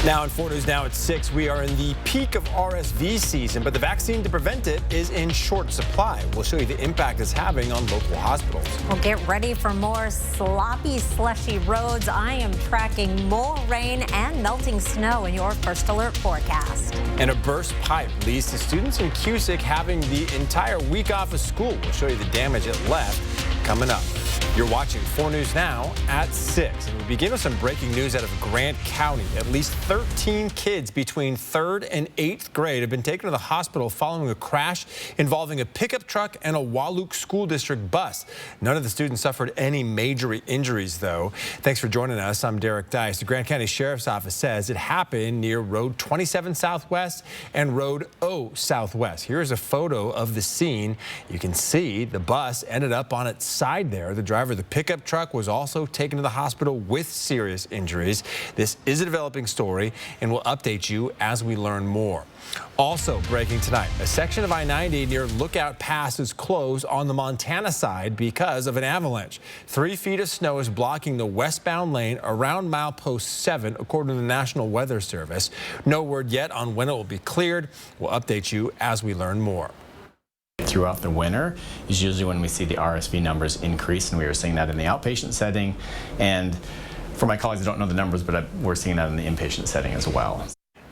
Now in 4 News Now at 6, we are in the peak of RSV season, but the vaccine to prevent it is in short supply. We'll show you the impact it's having on local hospitals. Well, get ready for more sloppy, slushy roads. I am tracking more rain and melting snow in your first alert forecast. And a burst pipe leads to students in Cusick having the entire week off of school. We'll show you the damage it left coming up. You're watching 4 News Now at 6. And we begin with some breaking news out of Grant County. At least 13 kids between 3rd and 8th grade have been taken to the hospital following a crash involving a pickup truck and a Wahluke School District bus. None of the students suffered any major injuries, though. Thanks for joining us. I'm Derek Dice. The Grant County Sheriff's Office says it happened near Road 27 Southwest and Road O Southwest. Here's a photo of the scene. You can see the bus ended up on its side there. The driver of the pickup truck was also taken to the hospital with serious injuries. This is a developing story, and we'll update you as we learn more. Also breaking tonight, a section of I-90 near Lookout Pass is closed on the Montana side because of an avalanche. 3 feet of snow is blocking the westbound lane around milepost 7, according to the National Weather Service. No word yet on when it will be cleared. We'll update you as we learn more. Throughout the winter is usually when we see the RSV numbers increase, and we were seeing that in the outpatient setting. And for my colleagues, I don't know the numbers, but we're seeing that in the inpatient setting as well.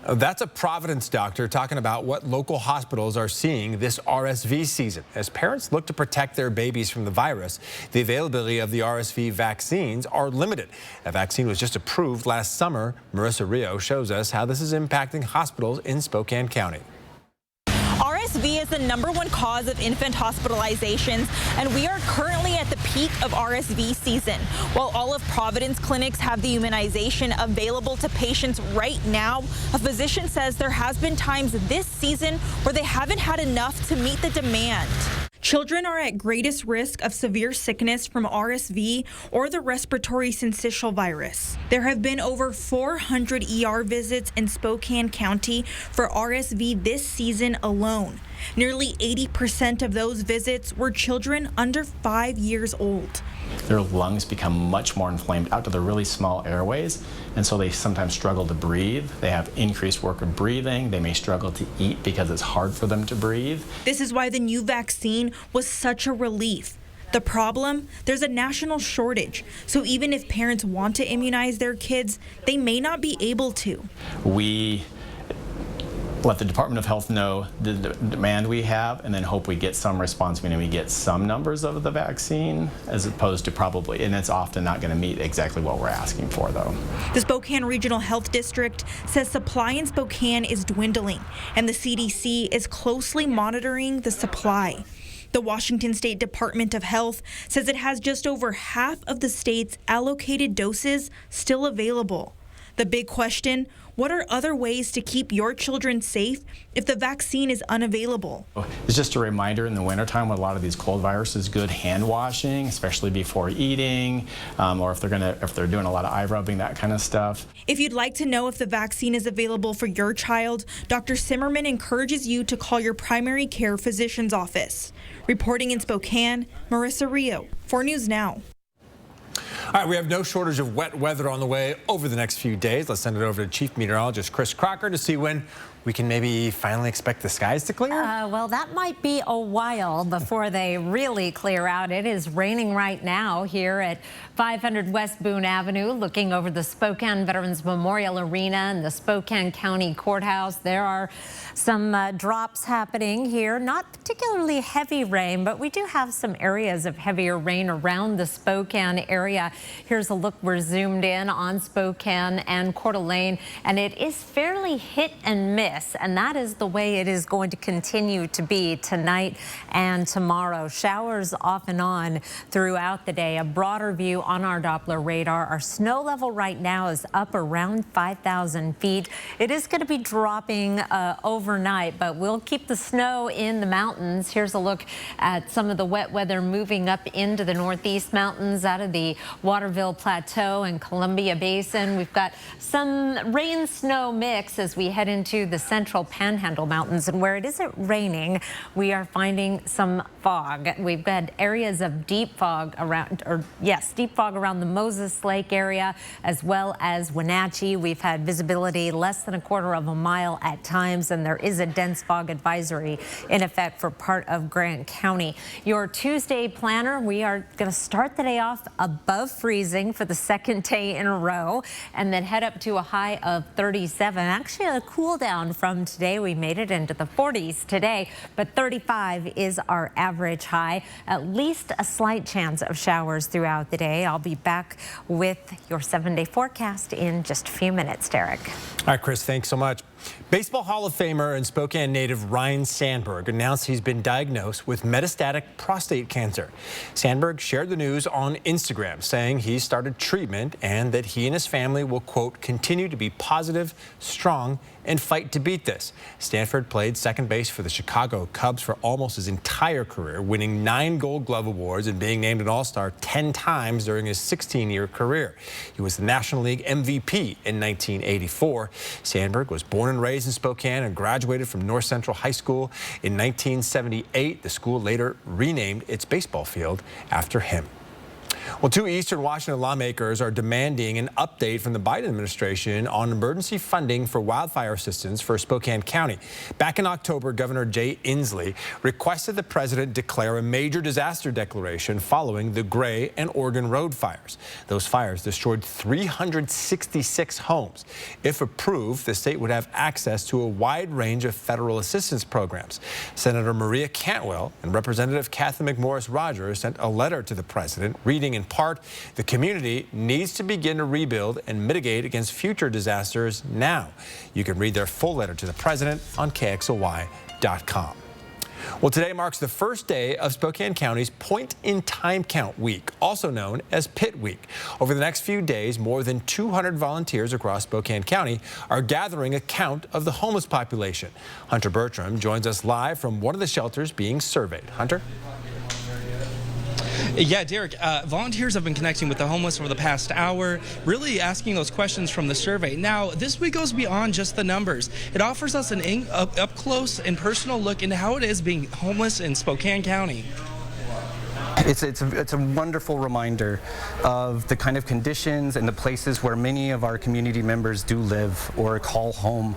That's a Providence doctor talking about what local hospitals are seeing this RSV season. As parents look to protect their babies from the virus, the availability of the RSV vaccines are limited. A vaccine was just approved last summer. Marissa Rio shows us how this is impacting hospitals in Spokane County. RSV is the #1 cause of infant hospitalizations, and we are currently at the peak of RSV season. While all of Providence clinics have the immunization available to patients right now, a physician says there has been times this season where they haven't had enough to meet the demand. Children are at greatest risk of severe sickness from RSV or the respiratory syncytial virus. There have been over 400 ER visits in Spokane County for RSV this season alone. Nearly 80% of those visits were children under 5 years old. Their lungs become much more inflamed out to the really small airways, and so they sometimes struggle to breathe. They have increased work of breathing. They may struggle to eat because it's hard for them to breathe. This is why the new vaccine was such a relief. The problem? There's a national shortage, so even if parents want to immunize their kids, they may not be able to. We let the Department of Health know the demand we have, and then hope we get some response, meaning we get some numbers of the vaccine, as opposed to probably, and it's often not going to meet exactly what we're asking for, though. The Spokane Regional Health District says supply in Spokane is dwindling, and the CDC is closely monitoring the supply. The Washington State Department of Health says it has just over half of the state's allocated doses still available. The big question, what are other ways to keep your children safe if the vaccine is unavailable? It's just a reminder in the wintertime with a lot of these cold viruses, good hand washing, especially before eating, or if they're doing a lot of eye rubbing, that kind of stuff. If you'd like to know if the vaccine is available for your child, Dr. Simmerman encourages you to call your primary care physician's office. Reporting in Spokane, Marissa Rio, 4 News Now. All right, we have no shortage of wet weather on the way over the next few days. Let's send it over to Chief Meteorologist Chris Crocker to see when we can maybe finally expect the skies to clear. Well, that might be a while before they really clear out. It is raining right now here at 500 West Boone Avenue, looking over the Spokane Veterans Memorial Arena and the Spokane County Courthouse. There are some drops happening here, not particularly heavy rain, but we do have some areas of heavier rain around the Spokane area. Here's a look. We're zoomed in on Spokane and Coeur d'Alene, and it is fairly hit and miss. And that is the way it is going to continue to be tonight and tomorrow. Showers off and on throughout the day. A broader view on our Doppler radar. Our snow level right now is up around 5,000 feet. It is going to be dropping overnight, but we'll keep the snow in the mountains. Here's a look at some of the wet weather moving up into the northeast mountains out of the Waterville Plateau and Columbia Basin. We've got some rain-snow mix as we head into the the central Panhandle Mountains, and where it isn't raining, we are finding some fog. We've got areas of deep fog around, deep fog around the Moses Lake area, as well as Wenatchee. We've had visibility less than a quarter of a mile at times, and there is a dense fog advisory in effect for part of Grant County. Your Tuesday planner, we are going to start the day off above freezing for the second day in a row, and then head up to a high of 37. Actually, a cool down from today. We made it into the 40s today, but 35 is our average high. At least a slight chance of showers throughout the day. I'll be back with your 7-day forecast in just a few minutes, Derek. All right, Chris, thanks so much. Baseball Hall of Famer and Spokane native Ryne Sandberg announced he's been diagnosed with metastatic prostate cancer. Sandberg shared the news on Instagram, saying he started treatment and that he and his family will, quote, continue to be positive, strong, and fight to beat this. Sandberg played second base for the Chicago Cubs for almost his entire career, winning 9 Gold Glove awards and being named an All-Star 10 times during his 16-year career. He was the National League MVP in 1984. Sandberg was born and raised in Spokane and graduated from North Central High School in 1978. The school later renamed its baseball field after him. Well, 2 Eastern Washington lawmakers are demanding an update from the Biden administration on emergency funding for wildfire assistance for Spokane County. Back in October, Governor Jay Inslee requested the president declare a major disaster declaration following the Gray and Oregon Road fires. Those fires destroyed 366 homes. If approved, the state would have access to a wide range of federal assistance programs. Senator Maria Cantwell and Representative Kathy McMorris Rodgers sent a letter to the president, reading in part, the community needs to begin to rebuild and mitigate against future disasters now. You can read their full letter to the president on KXLY.com. Well, today marks the first day of Spokane County's Point-in-Time Count Week, also known as PIT Week. Over the next few days, more than 200 volunteers across Spokane County are gathering a count of the homeless population. Hunter Bertram joins us live from one of the shelters being surveyed. Hunter? Yeah, Derek, volunteers have been connecting with the homeless over the past hour, really asking those questions from the survey. Now, this week goes beyond just the numbers. It offers us an up-close and personal look into how it is being homeless in Spokane County. It's a wonderful reminder of the kind of conditions and the places where many of our community members do live or call home.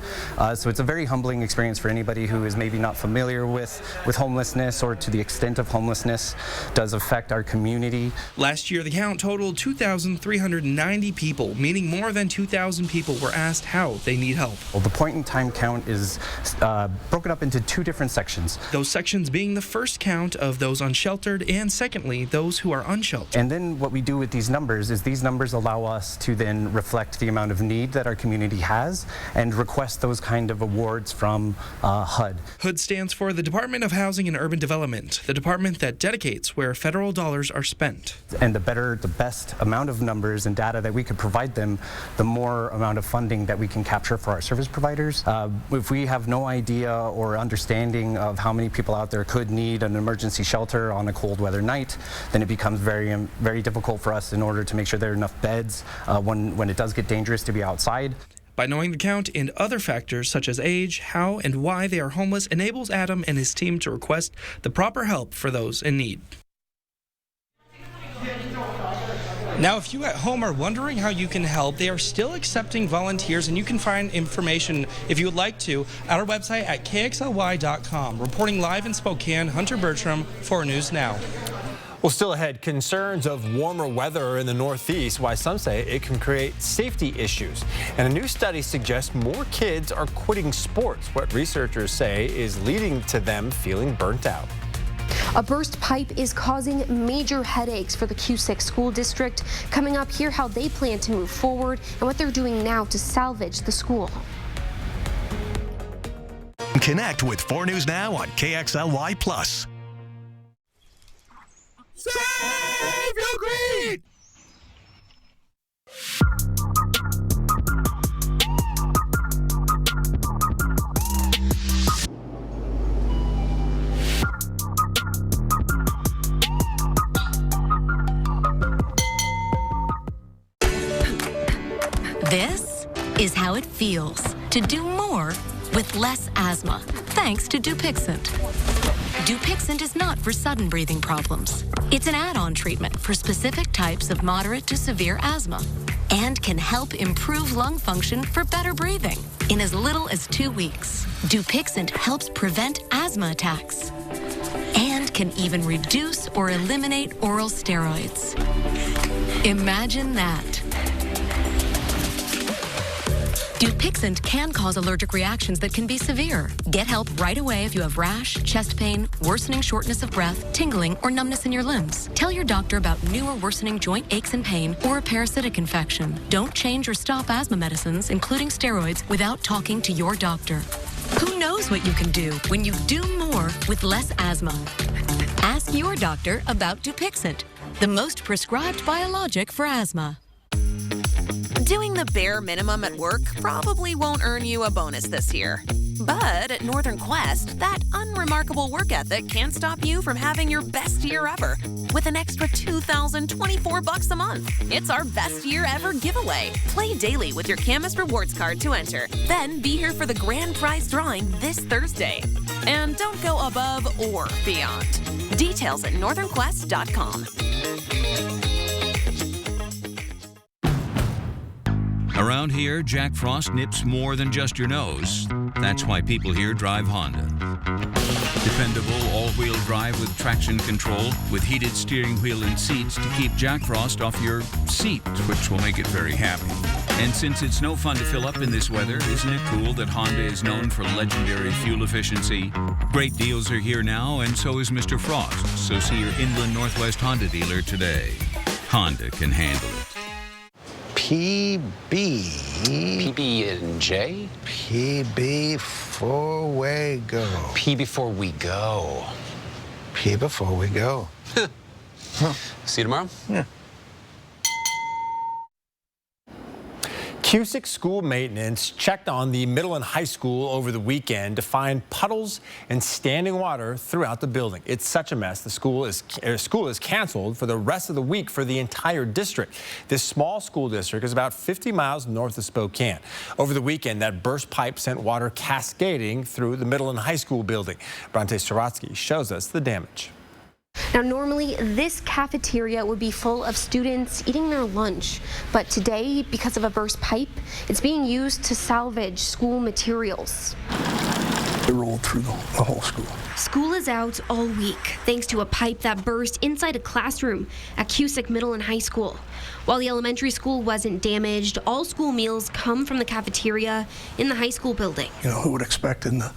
So it's a very humbling experience for anybody who is maybe not familiar with homelessness, or to the extent of homelessness does affect our community. Last year, the count totaled 2,390 people, meaning more than 2,000 people were asked how they need help. Well, the point-in-time count is broken up into 2 different sections. Those sections being the first count of those unsheltered, and secondly, those who are unsheltered. And then what we do with these numbers is these numbers allow us to then reflect the amount of need that our community has and request those kind of awards from HUD. HUD stands for the Department of Housing and Urban Development, the department that dedicates where federal dollars are spent. And the best amount of numbers and data that we could provide them, the more amount of funding that we can capture for our service providers. If we have no idea or understanding of how many people out there could need an emergency shelter on a cold weather night, then it becomes very, very difficult for us in order to make sure there are enough beds when it does get dangerous to be outside. By knowing the count and other factors such as age, how and why they are homeless enables Adam and his team to request the proper help for those in need. Now, if you at home are wondering how you can help, they are still accepting volunteers, and you can find information, if you would like to, at our website at KXLY.com. Reporting live in Spokane, Hunter Bertram, 4 News Now. Well, still ahead, concerns of warmer weather in the Northeast, why some say it can create safety issues. And a new study suggests more kids are quitting sports, what researchers say is leading to them feeling burnt out. A burst pipe is causing major headaches for the Cusick School District. Coming up, hear how they plan to move forward and what they're doing now to salvage the school. Connect with 4 News Now on KXLY+. Save your greed! This is how it feels to do more with less asthma, thanks to Dupixent. Dupixent is not for sudden breathing problems. It's an add-on treatment for specific types of moderate to severe asthma and can help improve lung function for better breathing in as little as 2 weeks. Dupixent helps prevent asthma attacks and can even reduce or eliminate oral steroids. Imagine that. Dupixent can cause allergic reactions that can be severe. Get help right away if you have rash, chest pain, worsening shortness of breath, tingling, or numbness in your limbs. Tell your doctor about new or worsening joint aches and pain or a parasitic infection. Don't change or stop asthma medicines, including steroids, without talking to your doctor. Who knows what you can do when you do more with less asthma? Ask your doctor about Dupixent, the most prescribed biologic for asthma. Doing the bare minimum at work probably won't earn you a bonus this year. But at Northern Quest, that unremarkable work ethic can't stop you from having your best year ever with an extra $2,024 a month. It's our best year ever giveaway. Play daily with your Camus Rewards card to enter. Then be here for the grand prize drawing this Thursday. And don't go above or beyond. Details at northernquest.com. Around here, Jack Frost nips more than just your nose. That's why people here drive Honda. Dependable all-wheel drive with traction control, with heated steering wheel and seats to keep Jack Frost off your seat, which will make it very happy. And since it's no fun to fill up in this weather, isn't it cool that Honda is known for legendary fuel efficiency? Great deals are here now, and so is Mr. Frost. So see your Inland Northwest Honda dealer today. Honda can handle it. PB&J? PB before we go. P before we go. P before we go. See you tomorrow? Yeah. Cusick School Maintenance checked on the middle and high school over the weekend to find puddles and standing water throughout the building. It's such a mess. The school is canceled for the rest of the week for the entire district. This small school district is about 50 miles north of Spokane. Over the weekend, that burst pipe sent water cascading through the middle and high school building. Bronte Sorotsky shows us the damage. Now, normally this cafeteria would be full of students eating their lunch, but today, because of a burst pipe, it's being used to salvage school materials. It rolled through the whole school. School is out all week thanks to a pipe that burst inside a classroom at Cusick Middle and High School. While the elementary school wasn't damaged, all school meals come from the cafeteria in the high school building. Who would expect in the,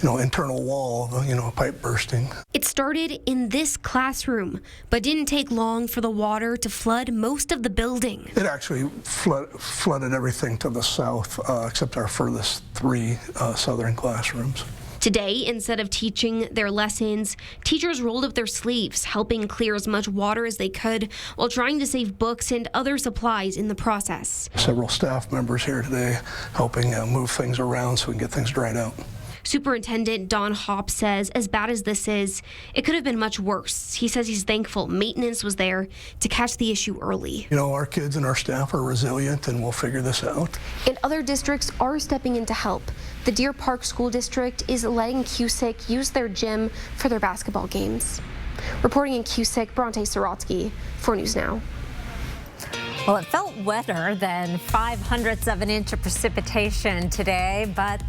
internal wall, a pipe bursting? It started in this classroom, but didn't take long for the water to flood most of the building. It actually flooded everything to the south, except our furthest 3 southern classrooms. Today, instead of teaching their lessons, teachers rolled up their sleeves, helping clear as much water as they could while trying to save books and other supplies in the process. Several staff members here today helping move things around so we can get things dried out. Superintendent Don Hopp says as bad as this is, it could have been much worse. He says he's thankful maintenance was there to catch the issue early. Our kids and our staff are resilient and we'll figure this out. And other districts are stepping in to help. The Deer Park School District is letting Cusick use their gym for their basketball games. Reporting in Cusick, Bronte Sorotsky, 4 News Now. Well, it felt wetter than 0.05 of an inch of precipitation today, but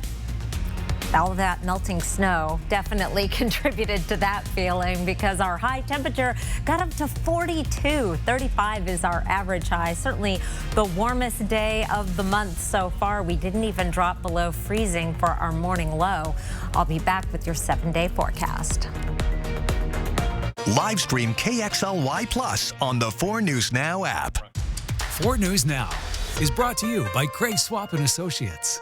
all that melting snow definitely contributed to that feeling because our high temperature got up to 42. 35 is our average high. Certainly the warmest day of the month so far. We didn't even drop below freezing for our morning low. I'll be back with your 7-day forecast. Live stream KXLY Plus on the 4 News Now app. 4 News Now is brought to you by Craig Swap and Associates.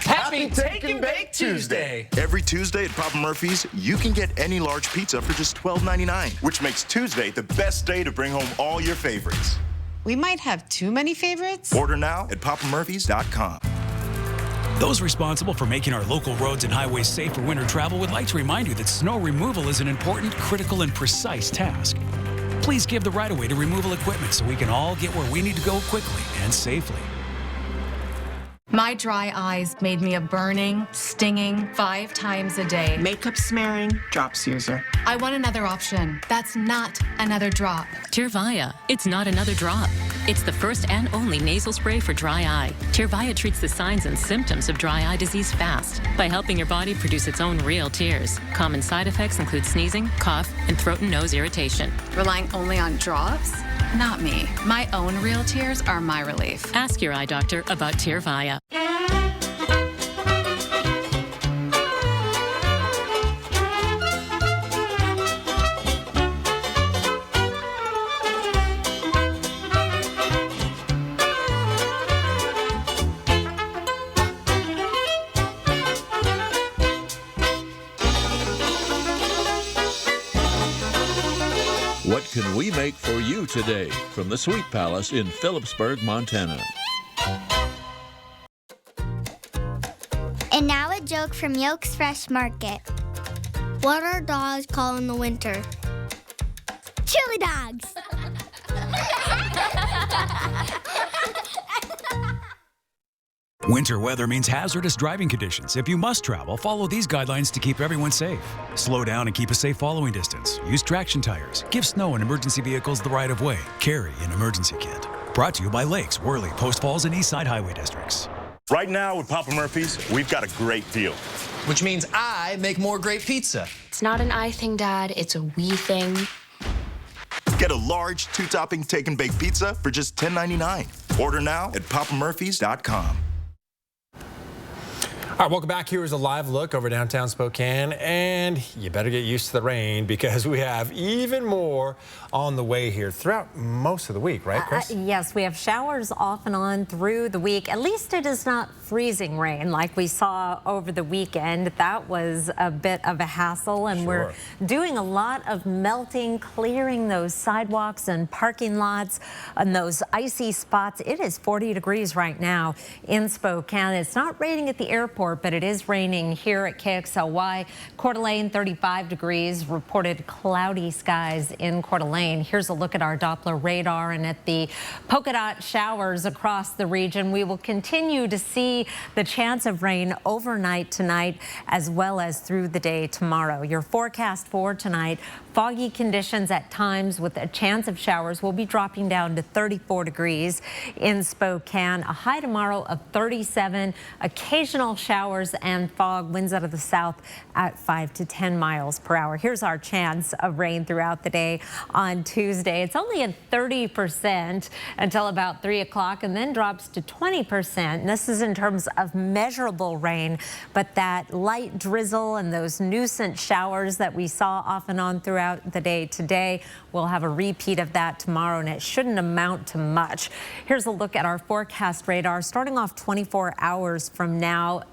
Happy Take and Bake Tuesday! Every Tuesday at Papa Murphy's, you can get any large pizza for just $12.99, which makes Tuesday the best day to bring home all your favorites. We might have too many favorites. Order now at papamurphys.com. Those responsible for making our local roads and highways safe for winter travel would like to remind you that snow removal is an important, critical, and precise task. Please give the right-of-way to removal equipment so we can all get where we need to go quickly and safely. My dry eyes made me a burning, stinging 5 times a day. Makeup smearing, drops user. I want another option. That's not another drop. Tyrvaya. It's not another drop. It's the first and only nasal spray for dry eye. Tyrvaya treats the signs and symptoms of dry eye disease fast by helping your body produce its own real tears. Common side effects include sneezing, cough, and throat and nose irritation. Relying only on drops? Not me. My own real tears are my relief. Ask your eye doctor about Tyrvaya. What can we make for you today from the Sweet Palace in Phillipsburg, Montana? And now a joke from Yolks Fresh Market. What are dogs called in the winter? Chili dogs! Winter weather means hazardous driving conditions. If you must travel, follow these guidelines to keep everyone safe. Slow down and keep a safe following distance. Use traction tires. Give snow and emergency vehicles the right of way. Carry an emergency kit. Brought to you by Lakes, Worley, Post Falls, and Eastside Highway Districts. Right now with Papa Murphy's, we've got a great deal. Which means I make more great pizza. It's not an I thing, Dad. It's a we thing. Get a large 2-topping take and bake pizza for just $10.99. Order now at papamurphys.com. All right, welcome back. Here's a live look over downtown Spokane, and you better get used to the rain because we have even more on the way here throughout most of the week, right, Chris? Yes, we have showers off and on through the week. At least it is not freezing rain like we saw over the weekend. That was a bit of a hassle, and we're doing a lot of melting, clearing those sidewalks and parking lots and those icy spots. It is 40 degrees right now in Spokane. It's not raining at the airport, but it is raining here at KXLY. Coeur d'Alene, 35 degrees, reported cloudy skies in Coeur d'Alene. Here's a look at our Doppler radar and at the polka dot showers across the region. We will continue to see the chance of rain overnight tonight as well as through the day tomorrow. Your forecast for tonight, foggy conditions at times with a chance of showers. Will be dropping down to 34 degrees in Spokane. A high tomorrow of 37. Occasional showers and fog, winds out of the south at 5 to 10 miles per hour. Here's our chance of rain throughout the day on Tuesday. It's only at 30% until about 3 o'clock and then drops to 20%. And this is in terms of measurable rain, but that light drizzle and those nuisance showers that we saw off and on throughout the day today, we'll have a repeat of that tomorrow, and it shouldn't amount to much. Here's a look at our forecast radar starting off 24 hours from now,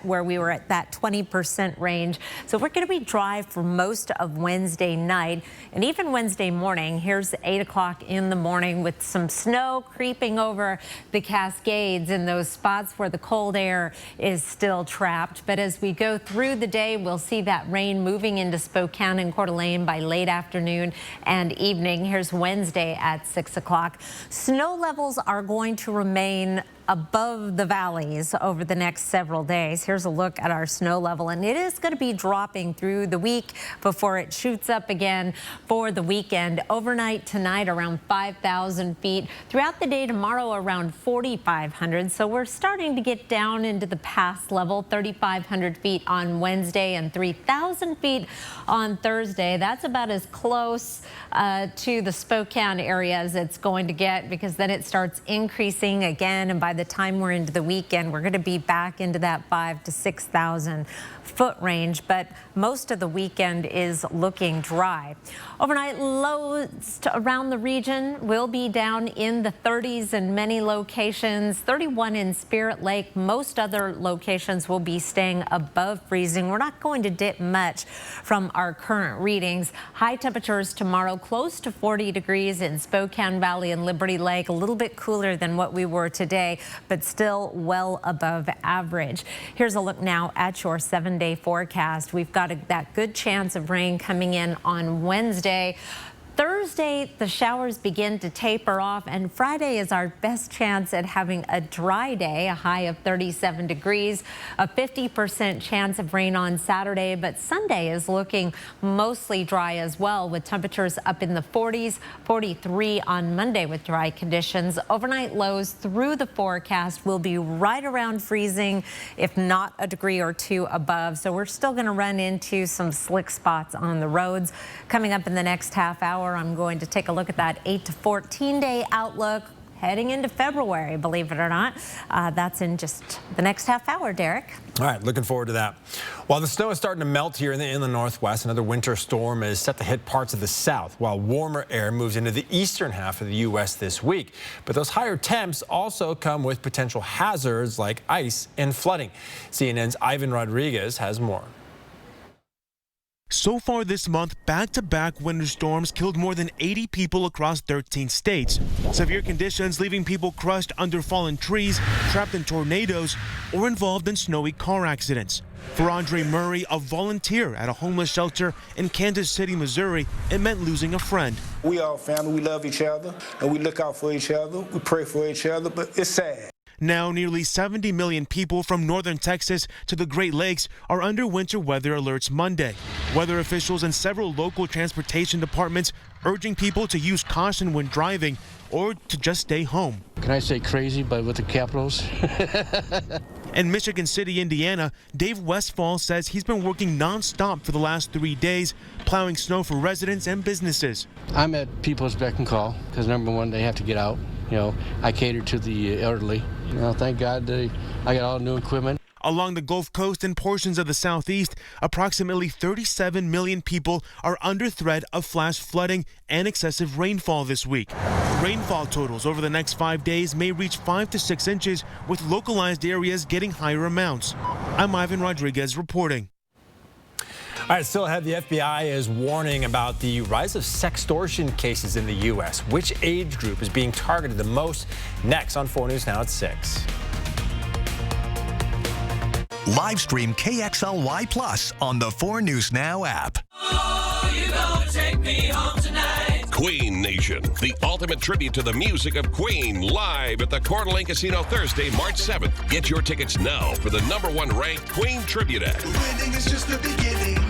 where we were at that 20% range. So we're going to be dry for most of Wednesday night and even Wednesday morning. Here's 8 o'clock in the morning with some snow creeping over the Cascades in those spots where the cold air is still trapped. But as we go through the day, we'll see that rain moving into Spokane and Coeur d'Alene by late afternoon and evening. Here's Wednesday at 6 o'clock. Snow levels are going to remain above the valleys over the next several days. Here's a look at our snow level, and it is going to be dropping through the week before it shoots up again for the weekend. Overnight tonight around 5,000 feet. Throughout the day tomorrow around 4,500. So we're starting to get down into the pass level, 3,500 feet on Wednesday and 3,000 feet on Thursday. That's about as close to the Spokane area as it's going to get, because then it starts increasing again, and by the time we're into the weekend, we're going to be back into that 5,000 to 6,000 foot range, but most of the weekend is looking dry. Overnight lows around the region will be down in the 30s in many locations, 31 in Spirit Lake. Most other locations will be staying above freezing. We're not going to dip much from our current readings. High temperatures tomorrow close to 40 degrees in Spokane Valley and Liberty Lake, a little bit cooler than what we were today, but still well above average. Here's a look now at your 7-day forecast. We've got that good chance of rain coming in on Wednesday. Thursday, the showers begin to taper off, and Friday is our best chance at having a dry day, a high of 37 degrees, a 50% chance of rain on Saturday, but Sunday is looking mostly dry as well, with temperatures up in the 40s, 43 on Monday with dry conditions. Overnight lows through the forecast will be right around freezing, if not a degree or two above. So we're still going to run into some slick spots on the roads. Coming up in the next half hour, I'm going to take a look at that 8 to 14 day outlook heading into February, believe it or not. That's in just the next half hour, Derek. All right, looking forward to that. While the snow is starting to melt here in the inland northwest, another winter storm is set to hit parts of the south, while warmer air moves into the eastern half of the U.S. this week. But those higher temps also come with potential hazards like ice and flooding. CNN's Ivan Rodriguez has more. So far this month, back-to-back winter storms killed more than 80 people across 13 states. Severe conditions leaving people crushed under fallen trees, trapped in tornadoes, or involved in snowy car accidents. For Andre Murray, a volunteer at a homeless shelter in Kansas City, Missouri, it meant losing a friend. We all family, we love each other, and we look out for each other, we pray for each other, but it's sad. Now, nearly 70 million people from northern Texas to the Great Lakes are under winter weather alerts Monday. Weather officials and several local transportation departments urging people to use caution when driving or to just stay home. Can I say crazy, but with the capitals? In Michigan City, Indiana, Dave Westfall says he's been working nonstop for the last 3 days, plowing snow for residents and businesses. I'm at people's beck and call because, number one, they have to get out. You know, I cater to the elderly. You know, thank God I got all new equipment. Along the Gulf Coast and portions of the Southeast, approximately 37 million people are under threat of flash flooding and excessive rainfall this week. Rainfall totals over the next 5 days may reach 5 to 6 inches, with localized areas getting higher amounts. I'm Ivan Rodriguez reporting. All right, still ahead, the FBI is warning about the rise of sextortion cases in the U.S. Which age group is being targeted the most? Next on 4 News Now at 6. Live stream KXLY Plus on the 4 News Now app. Oh, you gonna take me home tonight. Queen Nation, the ultimate tribute to the music of Queen, live at the Coeur d'Alene Casino Thursday, March 7th. Get your tickets now for the #1 ranked Queen Tribute Act. Winning is just the beginning.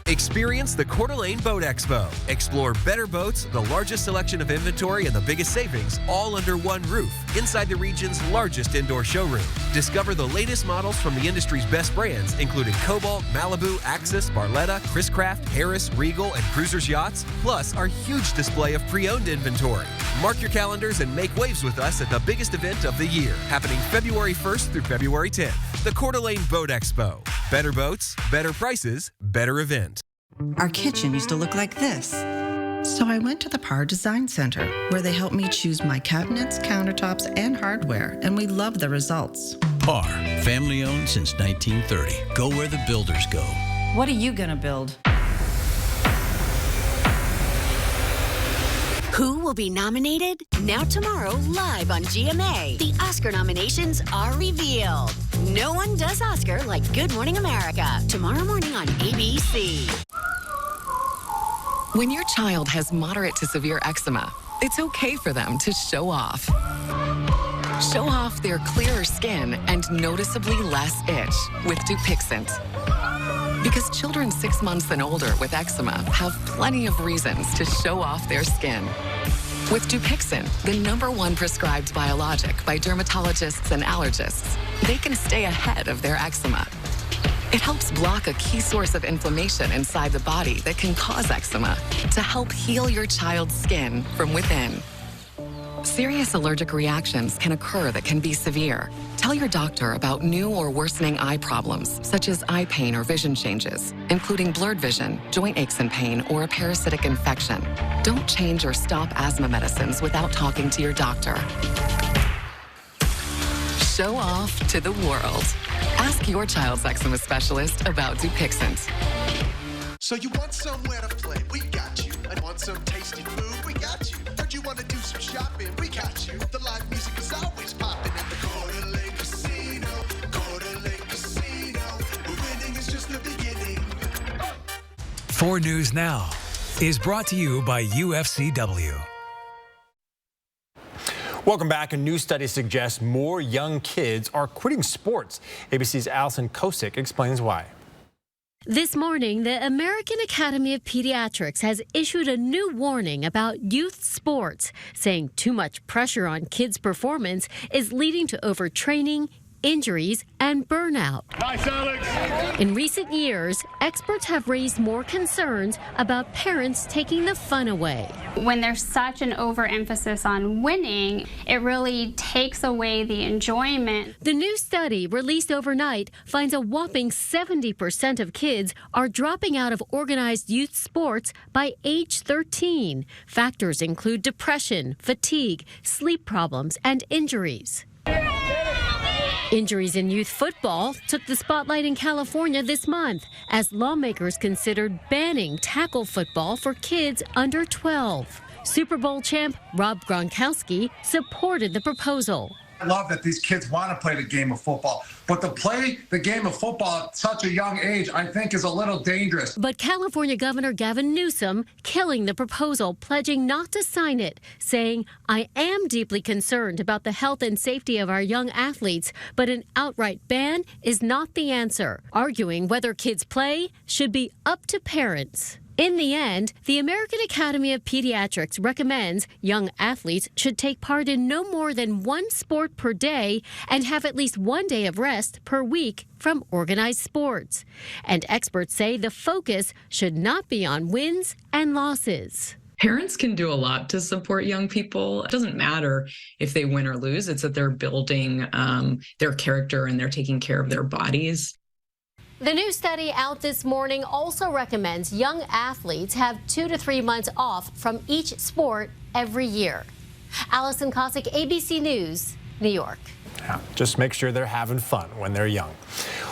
Experience the Coeur d'Alene Boat Expo. Explore better boats, the largest selection of inventory, and the biggest savings, all under one roof, inside the region's largest indoor showroom. Discover the latest models from the industry's best brands, including Cobalt, Malibu, Axis, Barletta, Chris-Craft, Harris, Regal, and Cruisers Yachts, plus our huge display of pre-owned inventory. Mark your calendars and make waves with us at the biggest event of the year, happening February 1st through February 10th. The Coeur d'Alene Boat Expo. Better boats, better prices, better event. Our kitchen used to look like this. So I went to the Par Design Center, where they helped me choose my cabinets, countertops, and hardware, and we loved the results. Par, family owned since 1930. Go where the builders go. What are you gonna build? Who will be nominated? Now tomorrow, live on GMA, the Oscar nominations are revealed. No one does Oscar like Good Morning America. Tomorrow morning on ABC. When your child has moderate to severe eczema, it's okay for them to show off. Show off their clearer skin and noticeably less itch with Dupixent. Because children 6 months and older with eczema have plenty of reasons to show off their skin. With Dupixent, the #1 prescribed biologic by dermatologists and allergists, they can stay ahead of their eczema. It helps block a key source of inflammation inside the body that can cause eczema to help heal your child's skin from within. Serious allergic reactions can occur that can be severe. Tell your doctor about new or worsening eye problems, such as eye pain or vision changes, including blurred vision, joint aches and pain, or a parasitic infection. Don't change or stop asthma medicines without talking to your doctor. Show off to the world. Ask your child's eczema specialist about Dupixent. So you want somewhere to play? We got you. I want some tasty food? We got you. Heard you want to do some shopping? We got you. The live music is always popping at the Coeur d'Alene Casino. Coeur d'Alene Casino. Winning is just the beginning. 4 News Now. is brought to you by UFCW. Welcome back. A new study suggests more young kids are quitting sports. ABC's Allison Kosick explains why. This morning, the American Academy of Pediatrics has issued a new warning about youth sports, saying too much pressure on kids' performance is leading to overtraining, injuries, and burnout. Nice, Alex. In recent years, experts have raised more concerns about parents taking the fun away. When there's such an overemphasis on winning, it really takes away the enjoyment. The new study, released overnight, finds a whopping 70% of kids are dropping out of organized youth sports by age 13. Factors include depression, fatigue, sleep problems, and injuries. Injuries in youth football took the spotlight in California this month as lawmakers considered banning tackle football for kids under 12. Super Bowl champ Rob Gronkowski supported the proposal. I love that these kids want to play the game of football, but to play the game of football at such a young age, I think is a little dangerous. But California Governor Gavin Newsom killing the proposal, pledging not to sign it, saying, "I am deeply concerned about the health and safety of our young athletes, but an outright ban is not the answer," arguing whether kids play should be up to parents. In the end, the American Academy of Pediatrics recommends young athletes should take part in no more than one sport per day and have at least 1 day of rest per week from organized sports. And experts say the focus should not be on wins and losses. Parents can do a lot to support young people. It doesn't matter if they win or lose. It's that they're building their character and they're taking care of their bodies. The new study out this morning also recommends young athletes have 2 to 3 months off from each sport every year. Allison Kosick, ABC News, New York. Yeah, just make sure they're having fun when they're young.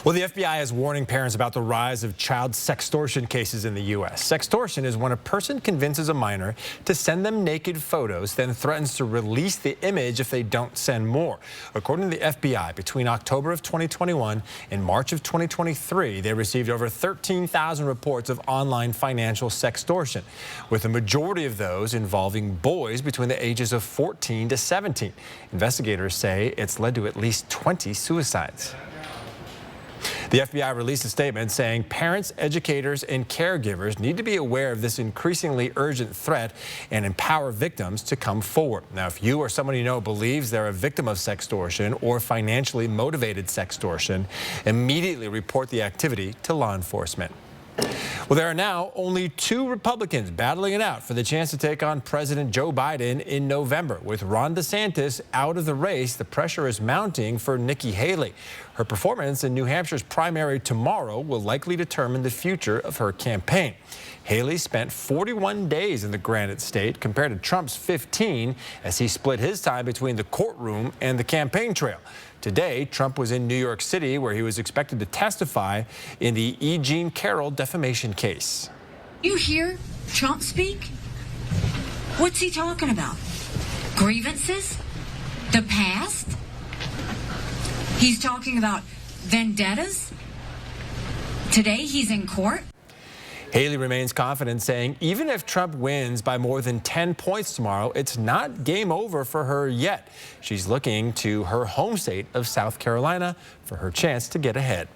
Well, the FBI is warning parents about the rise of child sextortion cases in the U.S. Sextortion is when a person convinces a minor to send them naked photos, then threatens to release the image if they don't send more. According to the FBI, between October of 2021 and March of 2023, they received over 13,000 reports of online financial sextortion, with the majority of those involving boys between the ages of 14 to 17. Investigators say it's led to at least 20 suicides. The FBI released a statement saying parents, educators, and caregivers need to be aware of this increasingly urgent threat and empower victims to come forward. Now, if you or someone you know believes they're a victim of sextortion or financially motivated sextortion, immediately report the activity to law enforcement. Well, there are now only 2 Republicans battling it out for the chance to take on President Joe Biden in November. With Ron DeSantis out of the race, the pressure is mounting for Nikki Haley. Her performance in New Hampshire's primary tomorrow will likely determine the future of her campaign. Haley spent 41 days in the Granite State compared to Trump's 15 as he split his time between the courtroom and the campaign trail. Today, Trump was in New York City, where he was expected to testify in the E. Jean Carroll defamation case. You hear Trump speak? What's he talking about? Grievances? The past? He's talking about vendettas? Today he's in court? Haley remains confident, saying even if Trump wins by more than 10 points tomorrow, it's not game over for her yet. She's looking to her home state of South Carolina for her chance to get ahead.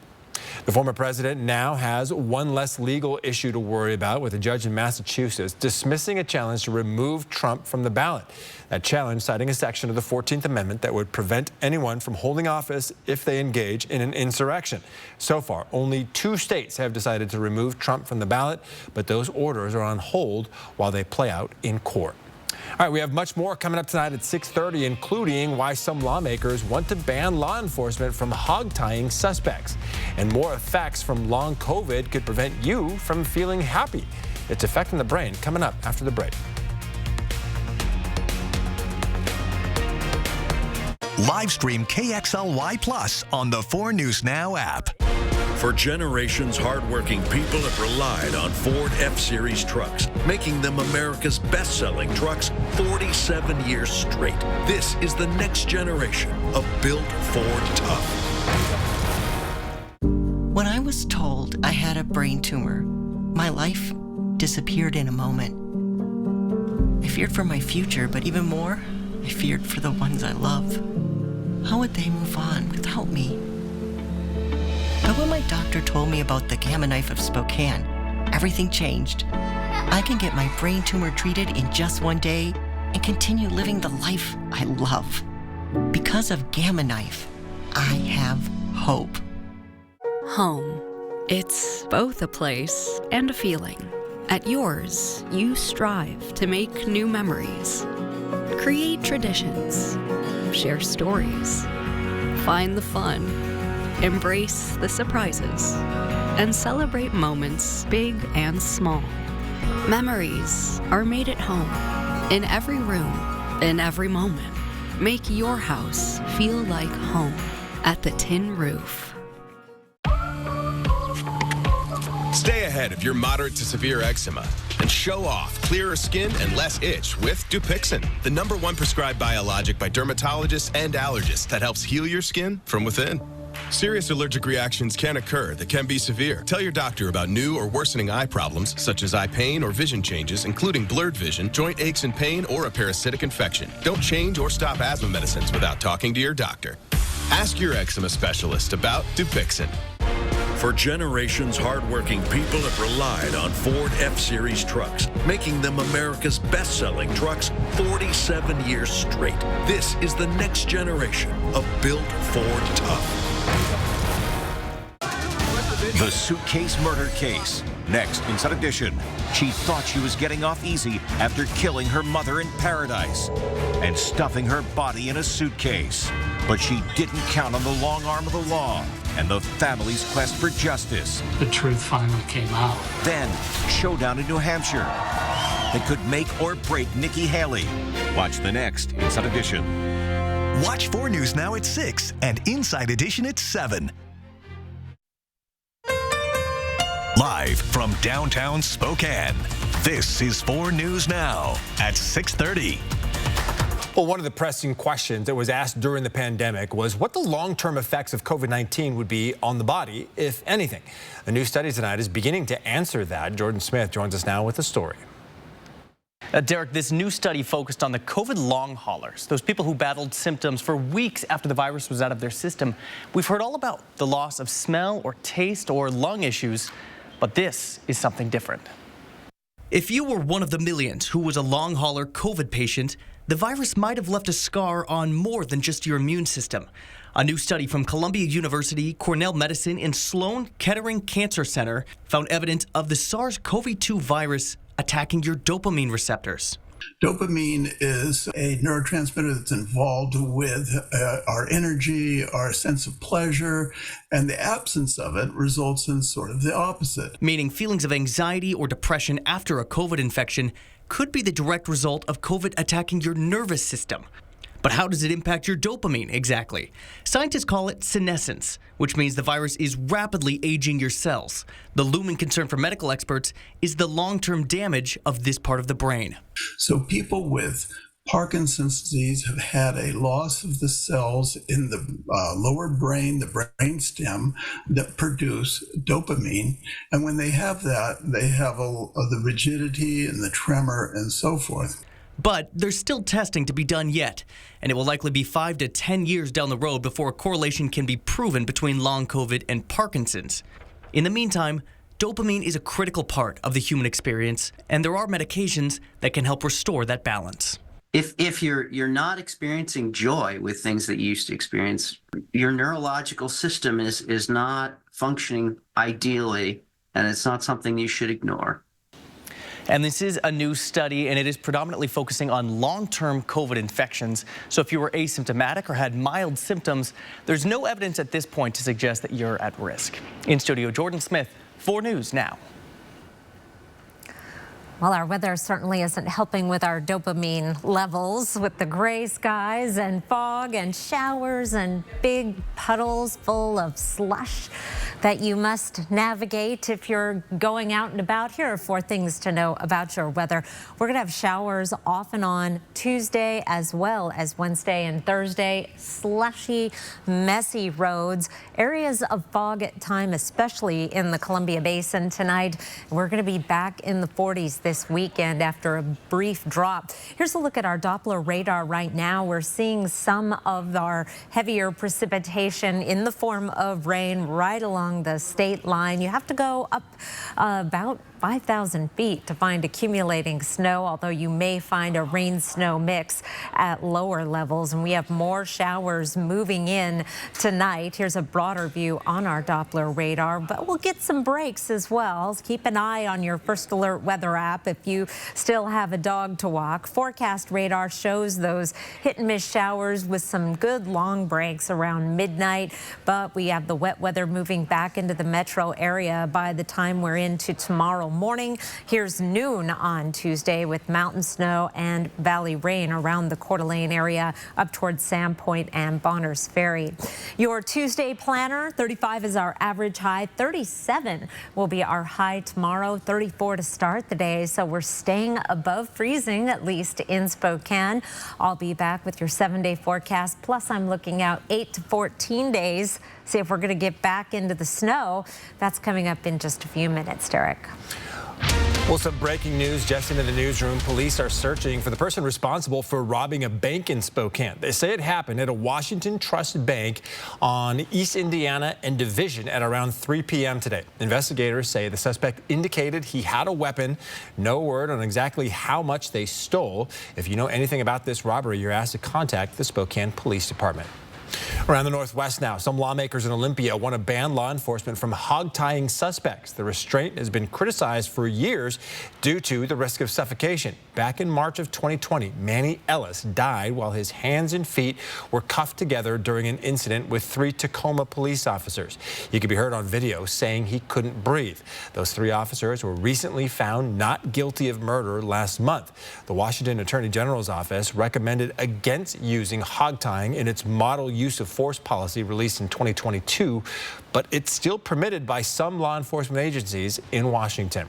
The former president now has one less legal issue to worry about, with a judge in Massachusetts dismissing a challenge to remove Trump from the ballot. That challenge citing a section of the 14th Amendment that would prevent anyone from holding office if they engage in an insurrection. So far, only 2 states have decided to remove Trump from the ballot, but those orders are on hold while they play out in court. All right, we have much more coming up tonight at 6:30, including why some lawmakers want to ban law enforcement from hog-tying suspects. And more effects from long COVID could prevent you from feeling happy. It's affecting the brain coming up after the break. Live stream KXLY Plus on the 4 News Now app. For generations, hardworking people have relied on Ford F-Series trucks, making them America's best-selling trucks 47 years straight. This is the next generation of built Ford tough. When I was told I had a brain tumor, my life disappeared in a moment. I feared for my future, but even more, I feared for the ones I love. How would they move on without me? But when my doctor told me about the Gamma Knife of Spokane, everything changed. I can get my brain tumor treated in just one day and continue living the life I love. Because of Gamma Knife, I have hope. Home. It's both a place and a feeling. At yours, you strive to make new memories, create traditions, share stories, find the fun, embrace the surprises, and celebrate moments big and small. Memories are made at home, in every room, in every moment. Make your house feel like home at the Tin Roof. Stay ahead of your moderate to severe eczema and show off clearer skin and less itch with Dupixent, the #1 prescribed biologic by dermatologists and allergists that helps heal your skin from within. Serious allergic reactions can occur that can be severe. Tell your doctor about new or worsening eye problems such as eye pain or vision changes, including blurred vision, joint aches and pain, or a parasitic infection. Don't change or stop asthma medicines without talking to your doctor. Ask your eczema specialist about Dupixent. For generations, hardworking people have relied on Ford F-Series trucks, making them America's best-selling trucks 47 years straight. This is the next generation of built Ford tough. The suitcase murder case. Next, Inside Edition. She thought she was getting off easy after killing her mother in paradise and stuffing her body in a suitcase. But she didn't count on the long arm of the law and the family's quest for justice. The truth finally came out. Then, showdown in New Hampshire that could make or break Nikki Haley. Watch the next Inside Edition. Watch 4 News Now at 6 and Inside Edition at 7. Live from downtown Spokane, this is 4 News Now at 6:30. Well, one of the pressing questions that was asked during the pandemic was what the long-term effects of COVID-19 would be on the body, if anything. A new study tonight is beginning to answer that. Jordan Smith joins us now with the story. Derek, this new study focused on the COVID long haulers, those people who battled symptoms for weeks after the virus was out of their system. We've heard all about the loss of smell or taste or lung issues, but this is something different. If you were one of the millions who was a long hauler COVID patient, the virus might have left a scar on more than just your immune system. A new study from Columbia University, Cornell Medicine, and Sloan Kettering Cancer Center found evidence of the SARS-CoV-2 virus attacking your dopamine receptors. Dopamine is a neurotransmitter that's involved with our energy, our sense of pleasure, and the absence of it results in sort of the opposite. Meaning feelings of anxiety or depression after a COVID infection could be the direct result of COVID attacking your nervous system. But how does it impact your dopamine exactly? Scientists call it senescence, which means the virus is rapidly aging your cells. The looming concern for medical experts is the long-term damage of this part of the brain. So people with Parkinson's disease have had a loss of the cells in the lower brain, the brain stem, that produce dopamine. And when they have that, they have the rigidity and the tremor and so forth. But there's still testing to be done yet, and it will likely be 5 to 10 years down the road before a correlation can be proven between long COVID and Parkinson's. In the meantime, dopamine is a critical part of the human experience, and there are medications that can help restore that balance. If you're not experiencing joy with things that you used to experience, your neurological system is not functioning ideally, and it's not something you should ignore. And this is a new study, and it is predominantly focusing on long-term COVID infections. So if you were asymptomatic or had mild symptoms, there's no evidence at this point to suggest that you're at risk. In studio, Jordan Smith, 4 News Now. Well, our weather certainly isn't helping with our dopamine levels with the gray skies and fog and showers and big puddles full of slush. that you must navigate if you're going out and about. Here are 4 things to know about your weather. We're going to have showers off and on Tuesday as well as Wednesday and Thursday. Slushy, messy roads, areas of fog at time, especially in the Columbia Basin tonight. We're going to be back in the 40s this weekend after a brief drop. Here's a look at our Doppler radar right now. We're seeing some of our heavier precipitation in the form of rain right along the state line. You have to go up about 5,000 feet to find accumulating snow, although you may find a rain-snow mix at lower levels. And we have more showers moving in tonight. Here's a broader view on our Doppler radar, but we'll get some breaks as well. Keep an eye on your First Alert weather app if you still have a dog to walk. Forecast radar shows those hit-and-miss showers with some good long breaks around midnight, but we have the wet weather moving back into the metro area by the time we're into tomorrow morning. Here's noon on Tuesday with mountain snow and valley rain around the Coeur d'Alene area up towards Sandpoint and Bonners Ferry. Your Tuesday planner, 35 is our average high, 37 will be our high tomorrow, 34 to start the day. So we're staying above freezing, at least in Spokane. I'll be back with your 7-day forecast. Plus, I'm looking out 8 to 14 days. See if we're going to get back into the snow. That's coming up in just a few minutes, Derek. Well, some breaking news just into the newsroom. Police are searching for the person responsible for robbing a bank in Spokane. They say it happened at a Washington Trust Bank on East Indiana and Division at around 3 p.m. today. Investigators say the suspect indicated he had a weapon. No word on exactly how much they stole. If you know anything about this robbery, you're asked to contact the Spokane Police Department. Around the Northwest now, some lawmakers in Olympia want to ban law enforcement from hog-tying suspects. The restraint has been criticized for years due to the risk of suffocation. Back in March of 2020, Manny Ellis died while his hands and feet were cuffed together during an incident with 3 Tacoma police officers. He could be heard on video saying he couldn't breathe. Those 3 officers were recently found not guilty of murder last month. The Washington Attorney General's office recommended against using hog-tying in its model use of force policy released in 2022, but it's still permitted by some law enforcement agencies in Washington.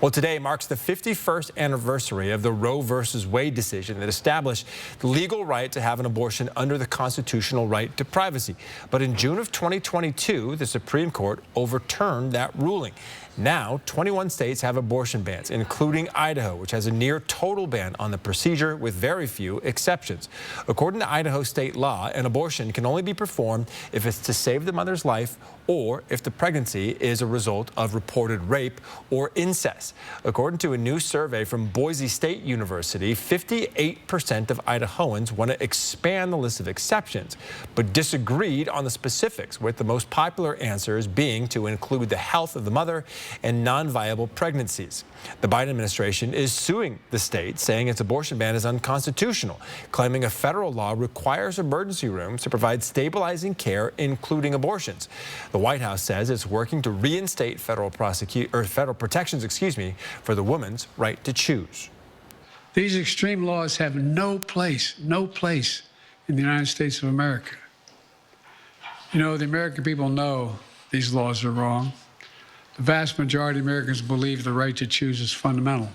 Well, today marks the 51st anniversary of the Roe versus Wade decision that established the legal right to have an abortion under the constitutional right to privacy. But in June of 2022, the Supreme Court overturned that ruling. Now, 21 states have abortion bans, including Idaho, which has a near total ban on the procedure with very few exceptions. According to Idaho state law, an abortion can only be performed if it's to save the mother's life or if the pregnancy is a result of reported rape or incest. According to a new survey from Boise State University, 58% of Idahoans want to expand the list of exceptions, but disagreed on the specifics, with the most popular answers being to include the health of the mother and non-viable pregnancies. The Biden administration is suing the state, saying its abortion ban is unconstitutional, claiming a federal law requires emergency rooms to provide stabilizing care, including abortions. The White House says it's working to reinstate federal protections, for the woman's right to choose. These extreme laws have no place in the United States of America. You know, the American people know these laws are wrong. The vast majority of Americans believe the right to choose is fundamental.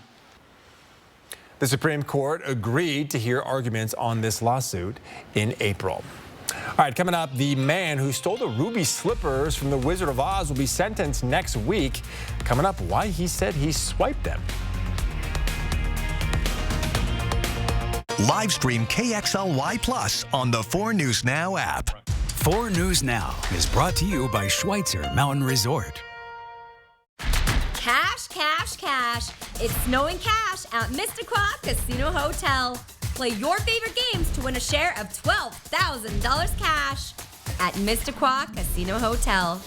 The Supreme Court agreed to hear arguments on this lawsuit in April. All right, coming up, the man who stole the ruby slippers from the Wizard of Oz will be sentenced next week. Coming up, why he said he swiped them. Live stream KXLY Plus on the 4 News Now app. 4 News Now is brought to you by Schweitzer Mountain Resort. Cash, cash, cash. It's snowing cash at Mississauga Casino Hotel. Play your favorite games to win a share of $12,000 cash at Mississauga Casino Hotel.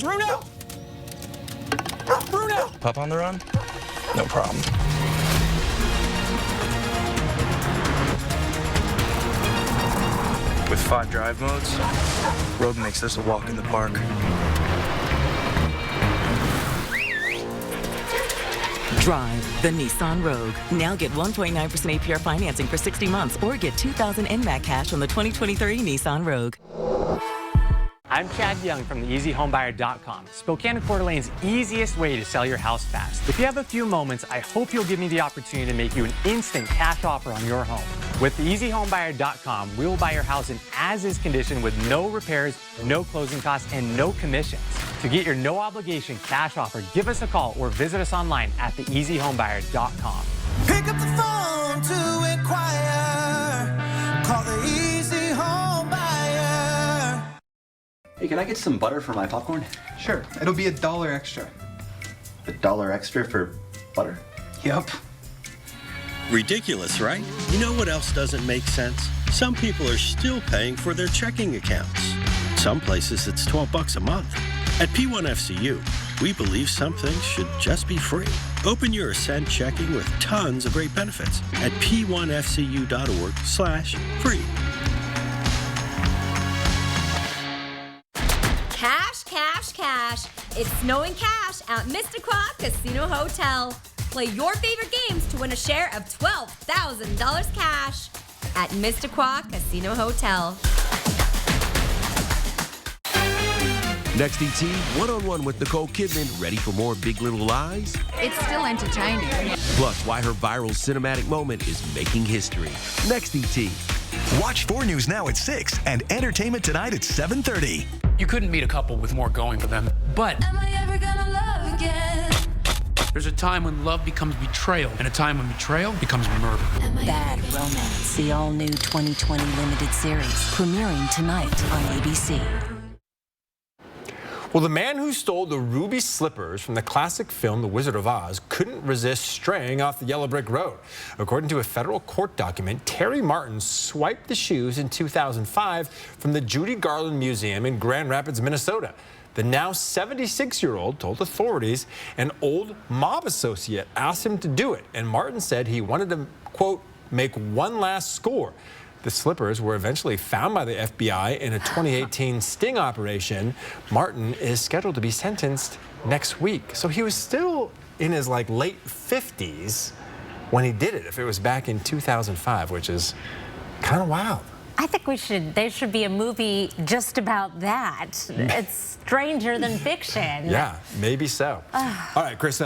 Bruno! Bruno! Pup on the run? No problem. With 5 drive modes, Rogue makes this a walk in the park. Drive the Nissan Rogue. Now get 1.9% APR financing for 60 months or get $2,000 NMAC cash on the 2023 Nissan Rogue. I'm Chad Young from the EasyHomebuyer.com, Spokane and Coeur d'Alene's easiest way to sell your house fast. If you have a few moments, I hope you'll give me the opportunity to make you an instant cash offer on your home. With the EasyHomebuyer.com, we will buy your house in as-is condition with no repairs, no closing costs, and no commissions. To get your no-obligation cash offer, give us a call or visit us online at theeasyhomebuyer.com. Pick up the phone to inquire. Call the Easy Home Buyer. Hey, can I get some butter for my popcorn? Sure, it'll be $1 extra. $1 extra for butter? Yep. Ridiculous, right? You know what else doesn't make sense? Some people are still paying for their checking accounts. Some places it's $12 a month. At P1FCU, we believe some things should just be free. Open your Ascend checking with tons of great benefits at p1fcu.org/free. Cash, cash, cash. It's snowing cash at Mr. Quad Casino Hotel. Play your favorite games to win a share of $12,000 cash at Mr. Quad Casino Hotel. Next ET, one-on-one with Nicole Kidman, ready for more Big Little Lies? It's still entertaining. Plus, why her viral cinematic moment is making history. Next ET. Watch 4 News Now at 6 and Entertainment Tonight at 7:30. You couldn't meet a couple with more going for them, but Am I ever gonna love again? there's a time when love becomes betrayal and a time when betrayal becomes murder. Bad Romance, the all-new 2020 limited series, premiering tonight on ABC. Well, the man who stole the ruby slippers from the classic film The Wizard of Oz couldn't resist straying off the yellow brick road. According to a federal court document, Terry Martin swiped the shoes in 2005 from the Judy Garland Museum in Grand Rapids, Minnesota. The now 76-year-old told authorities an old mob associate asked him to do it, and Martin said he wanted to, quote, make one last score. The slippers were eventually found by the FBI in a 2018 sting operation. Martin is scheduled to be sentenced next week. So he was still in his late 50s when he did it, if it was back in 2005, which is kind of wild. I think there should be a movie just about that. It's stranger than fiction. Yeah, maybe so. All right, Chris,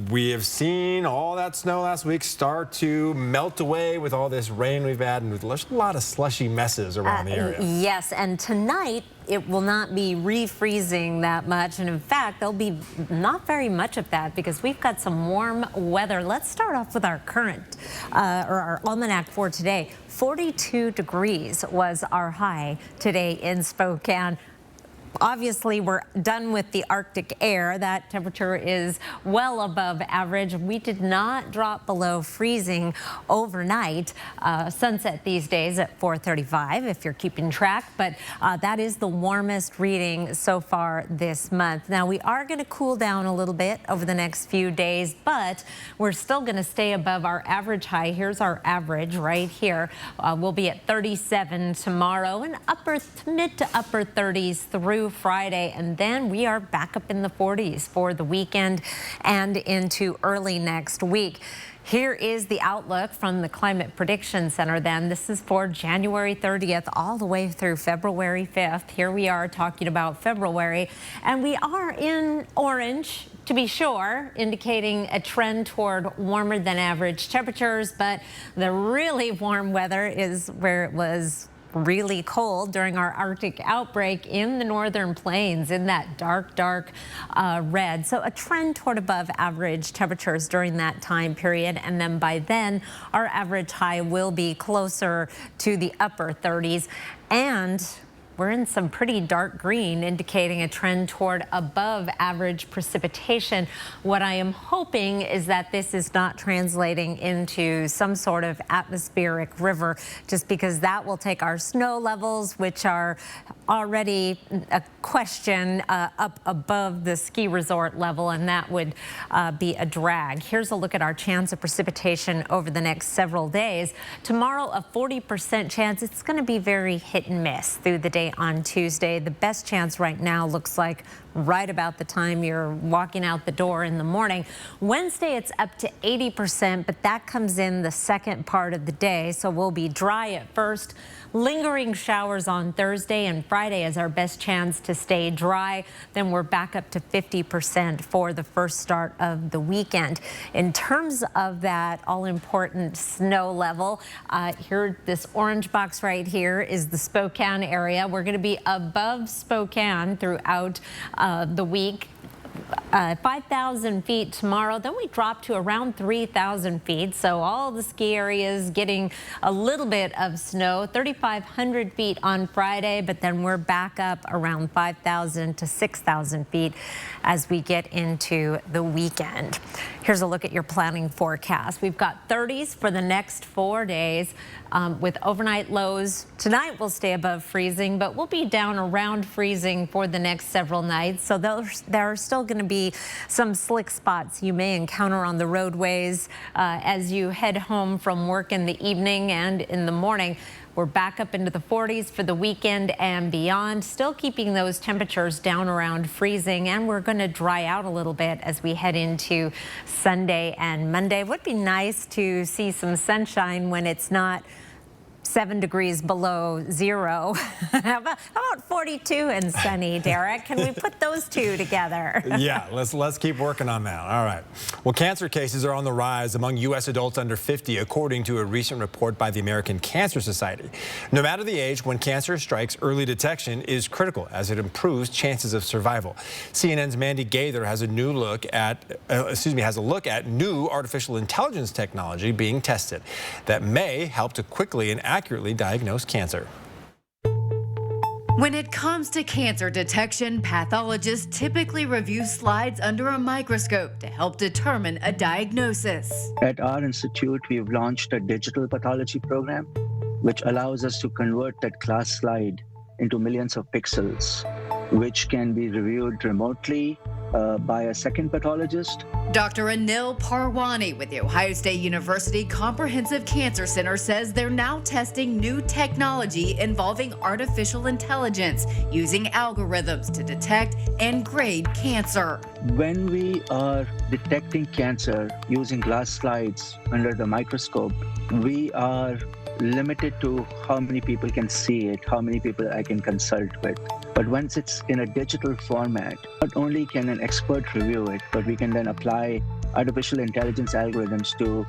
we have seen all that snow last week start to melt away with all this rain we've had, and there's a lot of slushy messes around the area. Yes, and tonight it will not be refreezing that much, and in fact, there'll be not very much of that because we've got some warm weather. Let's start off with our current, or our almanac for today. 42 degrees was our high today in Spokane. Obviously, we're done with the Arctic air. That temperature is well above average. We did not drop below freezing overnight. Sunset these days at 4:35, if you're keeping track. But that is the warmest reading so far this month. Now, we are going to cool down a little bit over the next few days, but we're still going to stay above our average high. Here's our average right here. We'll be at 37 tomorrow and mid to upper 30s through Friday, and then we are back up in the 40s for the weekend and into early next week. Here is the outlook from the Climate Prediction Center then. This is for January 30th all the way through February 5th. Here we are talking about February, and we are in orange, to be sure, indicating a trend toward warmer than average temperatures, but the really warm weather is where it was really cold during our Arctic outbreak in the northern plains in that dark red. So a trend toward above average temperatures during that time period. And then by then, our average high will be closer to the upper 30s. And we're in some pretty dark green, indicating a trend toward above average precipitation. What I am hoping is that this is not translating into some sort of atmospheric river, just because that will take our snow levels, which are already a question, up above the ski resort level, and that would be a drag. Here's a look at our chance of precipitation over the next several days. Tomorrow, a 40% chance. It's going to be very hit and miss through the day on Tuesday. The best chance right now looks like right about the time you're walking out the door in the morning. Wednesday, it's up to 80%, but that comes in the second part of the day, so we'll be dry at first. Lingering showers on Thursday and Friday is our best chance to stay dry. Then we're back up to 50% for the first start of the weekend. In terms of that all-important snow level, here, this orange box right here is the Spokane area. We're going to be above Spokane throughout the week. 5,000 feet tomorrow, then we drop to around 3,000 feet. So all the ski areas getting a little bit of snow, 3,500 feet on Friday, but then we're back up around 5,000 to 6,000 feet as we get into the weekend. Here's a look at your planning forecast. We've got 30s for the next 4 days with overnight lows. Tonight we'll stay above freezing, but we'll be down around freezing for the next several nights. So there are still going to be some slick spots you may encounter on the roadways as you head home from work in the evening and in the morning. We're back up into the 40s for the weekend and beyond, still keeping those temperatures down around freezing, and we're going to dry out a little bit as we head into Sunday and Monday. It would be nice to see some sunshine when it's not 7 degrees below zero. How about 42 and sunny, Derek? Can we put those two together? Yeah, let's keep working on that. All right. Well, cancer cases are on the rise among U.S. adults under 50, according to a recent report by the American Cancer Society. No matter the age, when cancer strikes, early detection is critical as it improves chances of survival. CNN's Mandy Gaither has a look at new artificial intelligence technology being tested that may help to quickly and accurately diagnose cancer. When it comes to cancer detection, pathologists typically review slides under a microscope to help determine a diagnosis. At our institute, we've launched a digital pathology program, which allows us to convert that class slide into millions of pixels, which can be reviewed remotely by a second pathologist. Dr. Anil Parwani with the Ohio State University Comprehensive Cancer Center says they're now testing new technology involving artificial intelligence using algorithms to detect and grade cancer. When we are detecting cancer using glass slides under the microscope, we are limited to how many people can see it, how many people I can consult with. But once it's in a digital format, not only can an expert review it, but we can then apply artificial intelligence algorithms to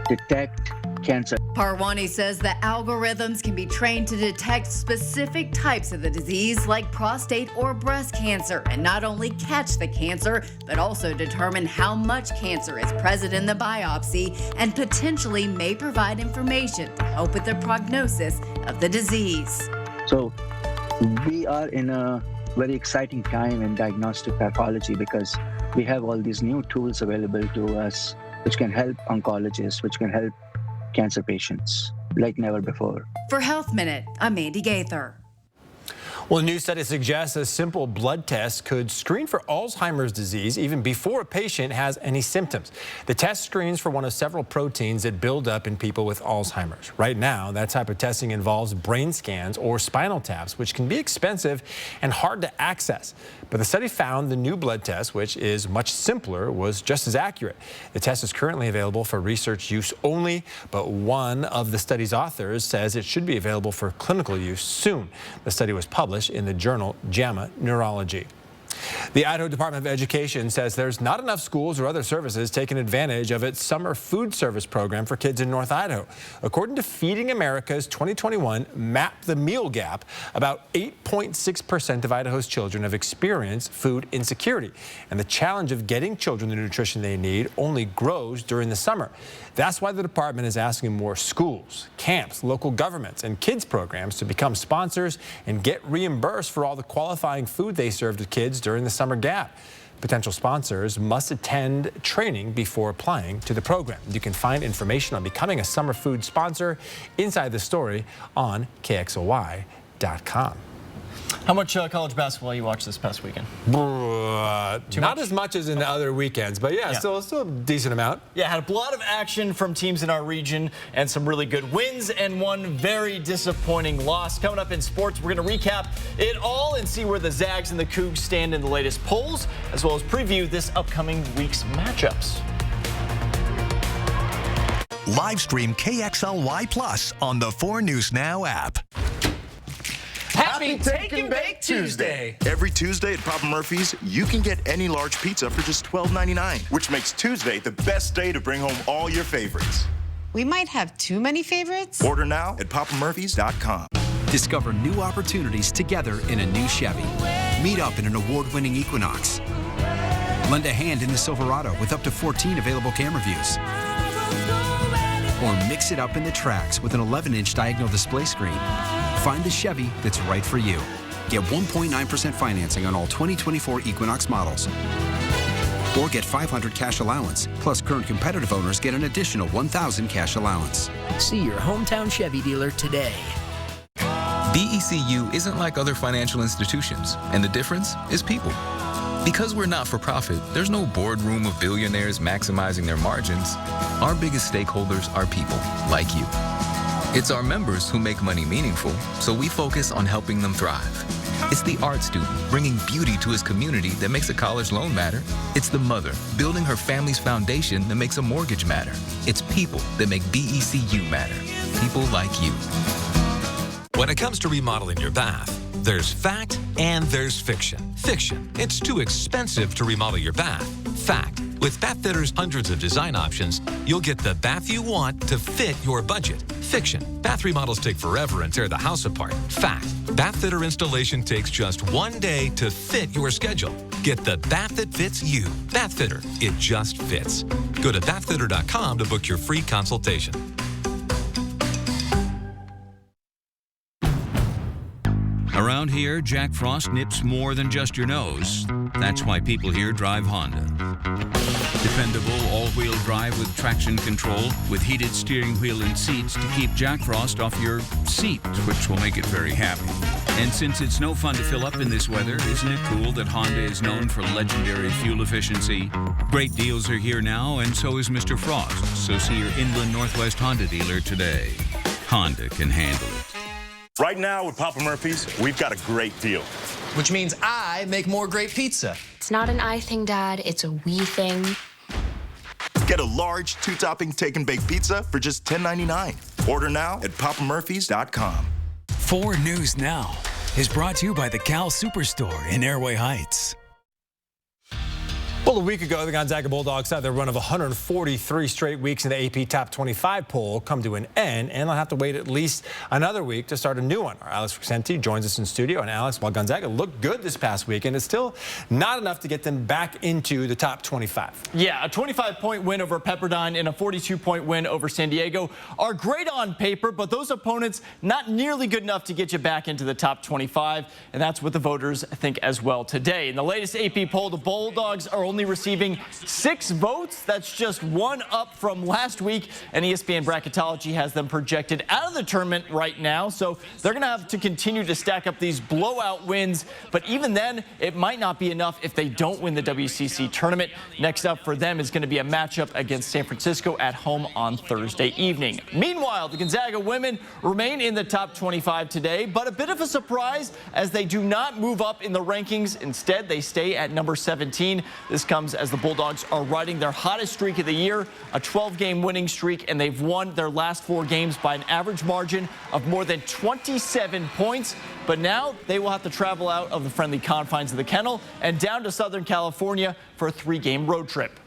detect cancer. Parwani says the algorithms can be trained to detect specific types of the disease like prostate or breast cancer, and not only catch the cancer, but also determine how much cancer is present in the biopsy and potentially may provide information to help with the prognosis of the disease. So we are in a very exciting time in diagnostic pathology because we have all these new tools available to us which can help oncologists, which can help cancer patients like never before. For Health Minute, I'm Mandy Gaither. Well, a new study suggests a simple blood test could screen for Alzheimer's disease even before a patient has any symptoms. The test screens for one of several proteins that build up in people with Alzheimer's. Right now, that type of testing involves brain scans or spinal taps, which can be expensive and hard to access. But the study found the new blood test, which is much simpler, was just as accurate. The test is currently available for research use only, but one of the study's authors says it should be available for clinical use soon. The study was published in the journal JAMA Neurology. The Idaho Department of Education says there's not enough schools or other services taking advantage of its summer food service program for kids in North Idaho. According to Feeding America's 2021 Map the Meal Gap, about 8.6% of Idaho's children have experienced food insecurity. And the challenge of getting children the nutrition they need only grows during the summer. That's why the department is asking more schools, camps, local governments, and kids programs to become sponsors and get reimbursed for all the qualifying food they serve to kids during the summer gap. Potential sponsors must attend training before applying to the program. You can find information on becoming a summer food sponsor inside the story on KXLY.com. How much college basketball you watched this past weekend? Not as much as in the other weekends, but yeah. Still a decent amount. Yeah, had a lot of action from teams in our region and some really good wins and one very disappointing loss. Coming up in sports, we're going to recap it all and see where the Zags and the Cougs stand in the latest polls, as well as preview this upcoming week's matchups. Live stream KXLY Plus on the 4 News Now app. Happy Take and Bake Tuesday! Every Tuesday at Papa Murphy's, you can get any large pizza for just $12.99, which makes Tuesday the best day to bring home all your favorites. We might have too many favorites. Order now at papamurphys.com. Discover new opportunities together in a new Chevy. Meet up in an award-winning Equinox. Lend a hand in the Silverado with up to 14 available camera views. Or mix it up in the Trax with an 11-inch diagonal display screen. Find the Chevy that's right for you. Get 1.9% financing on all 2024 Equinox models. Or get $500 cash allowance. Plus, current competitive owners get an additional $1,000 cash allowance. See your hometown Chevy dealer today. BECU isn't like other financial institutions, and the difference is people. Because we're not for profit, there's no boardroom of billionaires maximizing their margins. Our biggest stakeholders are people like you. It's our members who make money meaningful, so we focus on helping them thrive. It's the art student bringing beauty to his community that makes a college loan matter. It's the mother building her family's foundation that makes a mortgage matter. It's people that make BECU matter. People like you. When it comes to remodeling your bath, there's fact and there's fiction. Fiction, it's too expensive to remodel your bath. Fact, with Bathfitter's hundreds of design options, you'll get the bath you want to fit your budget. Fiction, bath remodels take forever and tear the house apart. Fact, Bathfitter installation takes just 1 day to fit your schedule. Get the bath that fits you. Bathfitter, it just fits. Go to bathfitter.com to book your free consultation. Around here, Jack Frost nips more than just your nose. That's why people here drive Honda. Dependable all-wheel drive with traction control, with heated steering wheel and seats to keep Jack Frost off your seat, which will make it very happy. And since it's no fun to fill up in this weather, isn't it cool that Honda is known for legendary fuel efficiency? Great deals are here now, and so is Mr. Frost. So see your Inland Northwest Honda dealer today. Honda can handle it. Right now with Papa Murphy's, we've got a great deal. Which means I make more great pizza. It's not an I thing, Dad. It's a we thing. Get a large 2-topping Take and Bake pizza for just $10.99. Order now at papamurphys.com. 4 News Now is brought to you by the Cal Superstore in Airway Heights. Well, a week ago, the Gonzaga Bulldogs had their run of 143 straight weeks in the AP Top 25 poll come to an end, and they'll have to wait at least another week to start a new one. Our Alex Crescenti joins us in studio. And Alex, while Gonzaga looked good this past weekend, it's still not enough to get them back into the top 25. Yeah, a 25-point win over Pepperdine and a 42-point win over San Diego are great on paper, but those opponents not nearly good enough to get you back into the top 25, and that's what the voters think as well today. In the latest AP poll, the Bulldogs are only receiving 6 votes. That's just 1 up from last week, and ESPN Bracketology has them projected out of the tournament right now, so they're going to have to continue to stack up these blowout wins, but even then, it might not be enough if they don't win the WCC tournament. Next up for them is going to be a matchup against San Francisco at home on Thursday evening. Meanwhile, the Gonzaga women remain in the top 25 today, but a bit of a surprise as they do not move up in the rankings. Instead, they stay at number 17. This comes as the Bulldogs are riding their hottest streak of the year, a 12-game winning streak, and they've won their last 4 games by an average margin of more than 27 points. But now they will have to travel out of the friendly confines of the Kennel and down to Southern California for a 3-game road trip.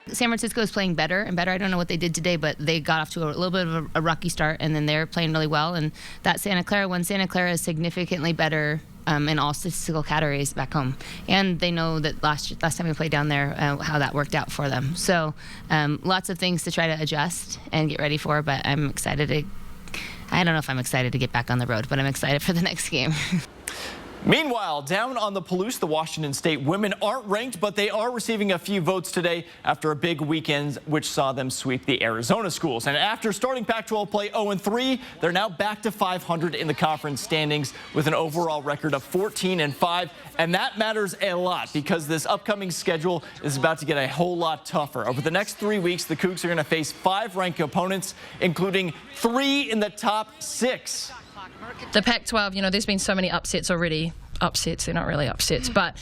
San Francisco is playing better and better. I don't know what they did today, but they got off to a little bit of a rocky start, and then they're playing really well. And that Santa Clara one, Santa Clara is significantly better in all statistical categories back home. And they know that last time we played down there, how that worked out for them. So lots of things to try to adjust and get ready for, but I'm excited to, I don't know if I'm excited to get back on the road, but I'm excited for the next game. Meanwhile, down on the Palouse, the Washington State women aren't ranked, but they are receiving a few votes today after a big weekend which saw them sweep the Arizona schools. And after starting Pac-12 play 0-3, they're now back to 500 in the conference standings with an overall record of 14-5. And that matters a lot because this upcoming schedule is about to get a whole lot tougher. Over the next 3 weeks, the Cougs are going to face 5 ranked opponents, including 3 in the top 6. The Pac-12, you know, there's been so many upsets already. Upsets, they're not really upsets, but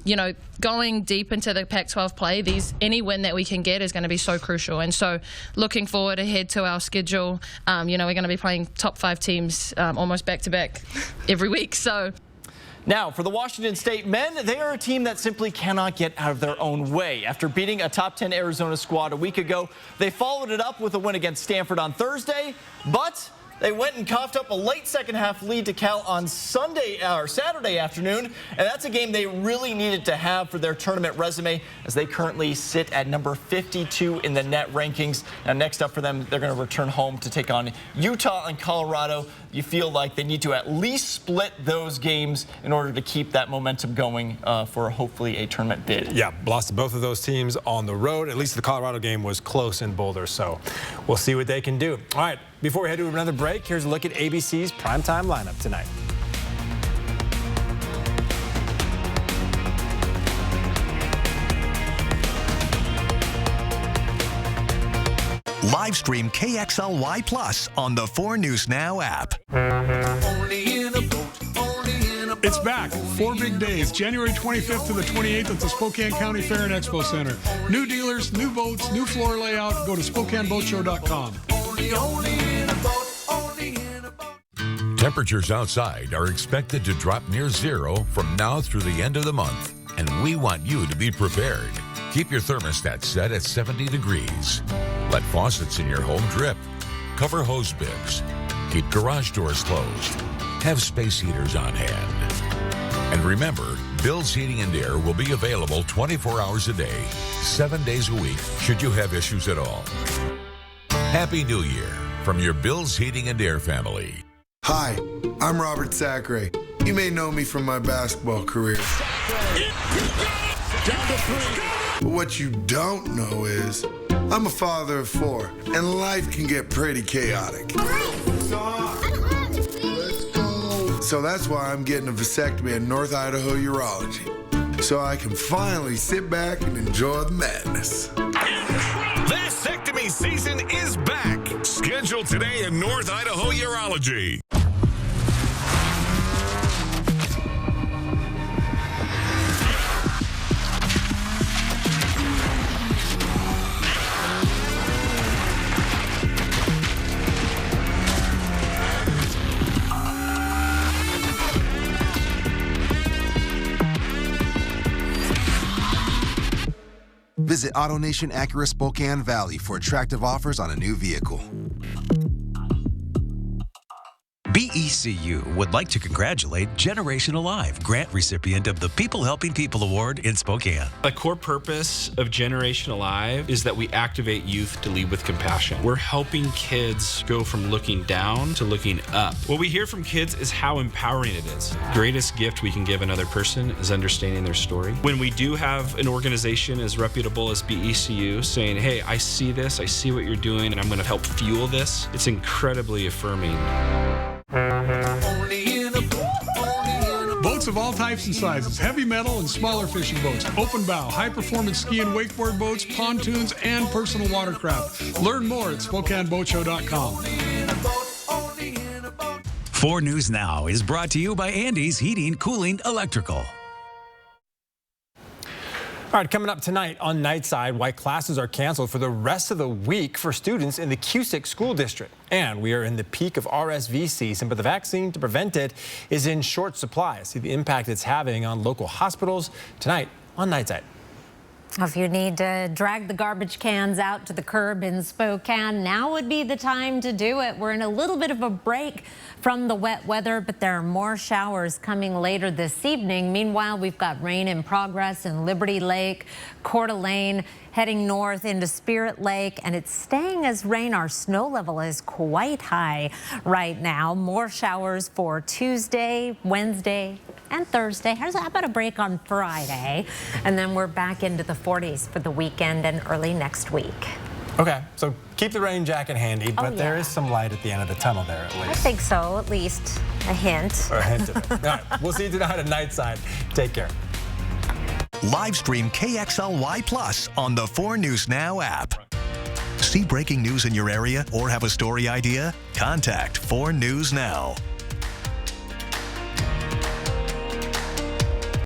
you know, going deep into the Pac-12 play, any win that we can get is going to be so crucial. And so looking forward ahead to our schedule, you know, we're going to be playing top 5 teams almost back to back every week. So now, for the Washington State men, they are a team that simply cannot get out of their own way. After beating a top 10 Arizona squad a week ago, they followed it up with a win against Stanford on Thursday, but they went and coughed up a late second-half lead to Cal on Saturday afternoon, and that's a game they really needed to have for their tournament resume as they currently sit at number 52 in the net rankings. Now, next up for them, they're going to return home to take on Utah and Colorado. You feel like they need to at least split those games in order to keep that momentum going for hopefully a tournament bid. Yeah, lost to both of those teams on the road. At least the Colorado game was close in Boulder, so we'll see what they can do. All right, before we head to another break, here's a look at ABC's primetime lineup tonight. Live stream KXLY Plus on the 4 News Now app. It's back. 4 big days, January 25th to the 28th at the Spokane County Fair and Expo Center. New dealers, new boats, new floor layout. Go to SpokaneBoatShow.com. Temperatures outside are expected to drop near zero from now through the end of the month, and we want you to be prepared. Keep your thermostat set at 70 degrees. Let faucets in your home drip. Cover hose bibs. Keep garage doors closed. Have space heaters on hand. And remember, Bill's Heating and Air will be available 24 hours a day, 7 days a week, should you have issues at all. Happy New Year from your Bill's Heating and Air family. Hi, I'm Robert Sacre. You may know me from my basketball career. But what you don't know is I'm a father of 4, and life can get pretty chaotic. So that's why I'm getting a vasectomy at North Idaho Urology, so I can finally sit back and enjoy the madness. Vasectomy season is back. Scheduled today at North Idaho Urology. Visit AutoNation Acura Spokane Valley for attractive offers on a new vehicle. BECU would like to congratulate Generation Alive, grant recipient of the People Helping People Award in Spokane. The core purpose of Generation Alive is that we activate youth to lead with compassion. We're helping kids go from looking down to looking up. What we hear from kids is how empowering it is. The greatest gift we can give another person is understanding their story. When we do have an organization as reputable as BECU saying, hey, I see this, I see what you're doing, and I'm going to help fuel this, it's incredibly affirming. Boats of all types and sizes, heavy metal and smaller fishing boats, open bow, high-performance ski and wakeboard boats, pontoons, and personal watercraft. Learn more at SpokaneBoatShow.com. 4 News Now is brought to you by Andy's Heating, Cooling, Electrical. All right, coming up tonight on Nightside, why classes are canceled for the rest of the week for students in the Cusick School District. And we are in the peak of RSV season, but the vaccine to prevent it is in short supply. See the impact it's having on local hospitals tonight on Nightside. If you need to drag the garbage cans out to the curb in Spokane, now would be the time to do it. We're in a little bit of a break from the wet weather, but there are more showers coming later this evening. Meanwhile, we've got rain in progress in Liberty Lake, Coeur d'Alene, heading north into Spirit Lake, and it's staying as rain. Our snow level is quite high right now. More showers for Tuesday, Wednesday, and Thursday. How about a break on Friday? And then we're back into the 40s for the weekend and early next week. Okay, so keep the rain jacket handy, but there is some light at the end of the tunnel there at least. I think so, at least a hint. Or a hint of it. All right, we'll see you tonight at Nightside. Take care. Live stream KXLY Plus on the 4 News Now app. See breaking news in your area or have a story idea? Contact 4 News Now.